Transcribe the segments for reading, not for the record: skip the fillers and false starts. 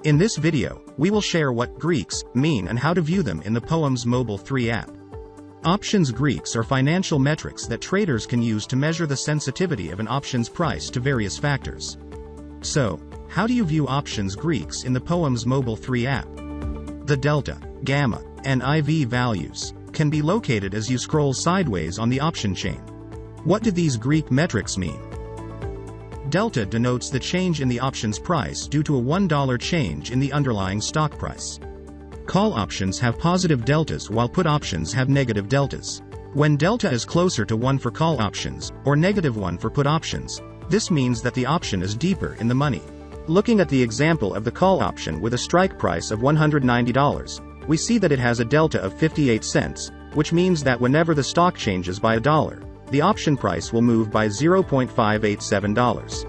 In this video, we will share what Greeks mean and how to view them in the Poems Mobile 3 app. Options Greeks are financial metrics that traders can use to measure the sensitivity of an option's price to various factors. So, how do you view options Greeks in the Poems Mobile 3 app? The delta, gamma, and IV values can be located as you scroll sideways on the option chain. What do these Greek metrics mean? Delta denotes the change in the option's price due to a $1 change in the underlying stock price. Call options have positive deltas while put options have negative deltas. When delta is closer to 1 for call options, or -1 for put options, this means that the option is deeper in the money. Looking at the example of the call option with a strike price of $190, we see that it has a delta of 58 cents, which means that whenever the stock changes by $1, the option price will move by $0.587.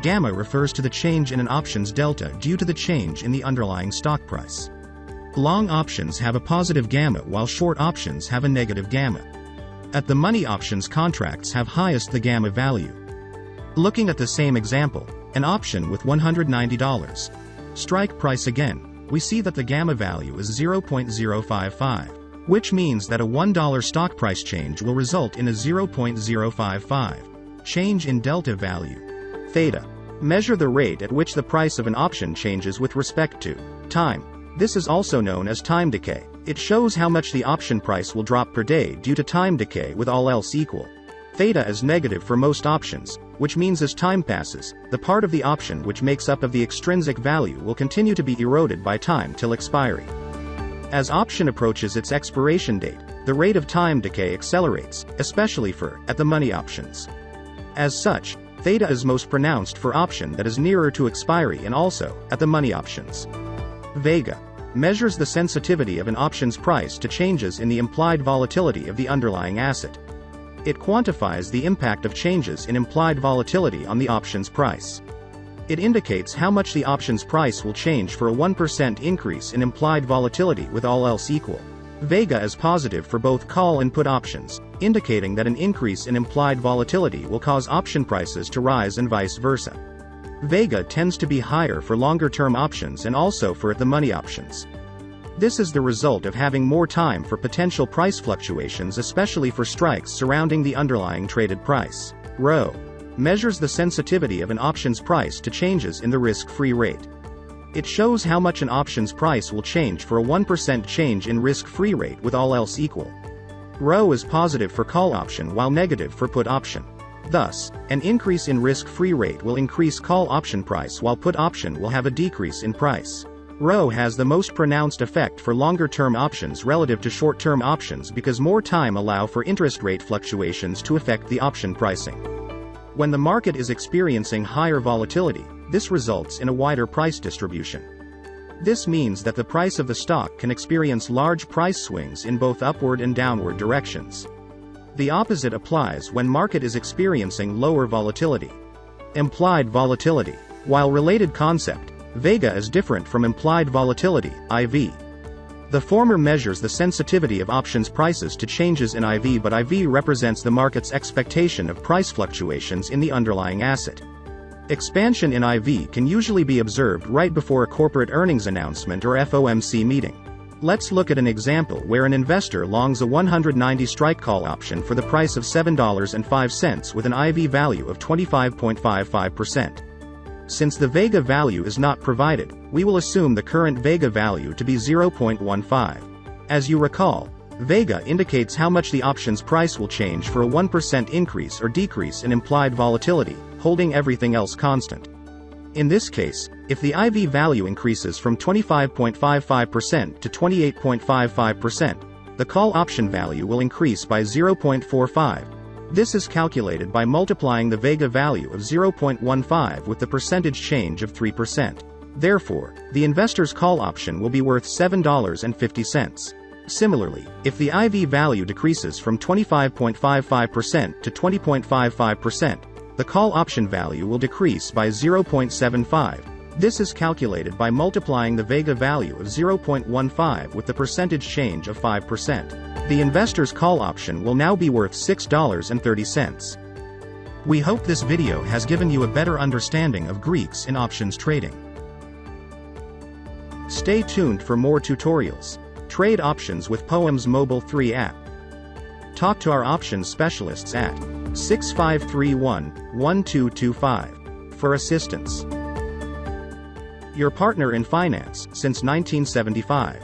Gamma refers to the change in an option's delta due to the change in the underlying stock price. Long options have a positive gamma while short options have a negative gamma. At the money options contracts have highest the gamma value. Looking at the same example, an option with $190 strike price again, we see that the gamma value is 0.055. which means that a $1 stock price change will result in a 0.055 change in delta value. Theta. Measure the rate at which the price of an option changes with respect to time. This is also known as time decay. It shows how much the option price will drop per day due to time decay with all else equal. Theta is negative for most options, which means as time passes, the part of the option which makes up of the extrinsic value will continue to be eroded by time till expiry. As option approaches its expiration date, the rate of time decay accelerates, especially for at the money options. As such, theta is most pronounced for option that is nearer to expiry and also at the money options. Vega measures the sensitivity of an option's price to changes in the implied volatility of the underlying asset. It quantifies the impact of changes in implied volatility on the option's price. It indicates how much the option's price will change for a 1% increase in implied volatility with all else equal. Vega is positive for both call and put options, indicating that an increase in implied volatility will cause option prices to rise and vice versa. Vega tends to be higher for longer-term options and also for at-the-money options. This is the result of having more time for potential price fluctuations, especially for strikes surrounding the underlying traded price. Rho measures the sensitivity of an option's price to changes in the risk-free rate. It shows how much an option's price will change for a 1% change in risk-free rate with all else equal. Rho is positive for call option while negative for put option. Thus, an increase in risk-free rate will increase call option price while put option will have a decrease in price. Rho has the most pronounced effect for longer-term options relative to short-term options because more time allow for interest rate fluctuations to affect the option pricing. When the market is experiencing higher volatility, this results in a wider price distribution. This means that the price of the stock can experience large price swings in both upward and downward directions. The opposite applies when market is experiencing lower volatility. Implied volatility. While related concept, Vega is different from implied volatility, IV. The former measures the sensitivity of options prices to changes in IV, but IV represents the market's expectation of price fluctuations in the underlying asset. Expansion in IV can usually be observed right before a corporate earnings announcement or FOMC meeting. Let's look at an example where an investor longs a 190 strike call option for the price of $7.05 with an IV value of 25.55%. Since the Vega value is not provided, we will assume the current Vega value to be 0.15. As you recall, Vega indicates how much the option's price will change for a 1% increase or decrease in implied volatility, holding everything else constant. In this case, if the IV value increases from 25.55% to 28.55%, the call option value will increase by 0.45. This is calculated by multiplying the Vega value of 0.15 with the percentage change of 3%. Therefore, the investor's call option will be worth $7.50. Similarly, if the IV value decreases from 25.55% to 20.55%, the call option value will decrease by 0.75. This is calculated by multiplying the Vega value of 0.15 with the percentage change of 5%. The investor's call option will now be worth $6.30. We hope this video has given you a better understanding of Greeks in options trading. Stay tuned for more tutorials. Trade options with Poem's Mobile 3 app. Talk to our options specialists at 6531-1225 for assistance. Your partner in finance since 1975.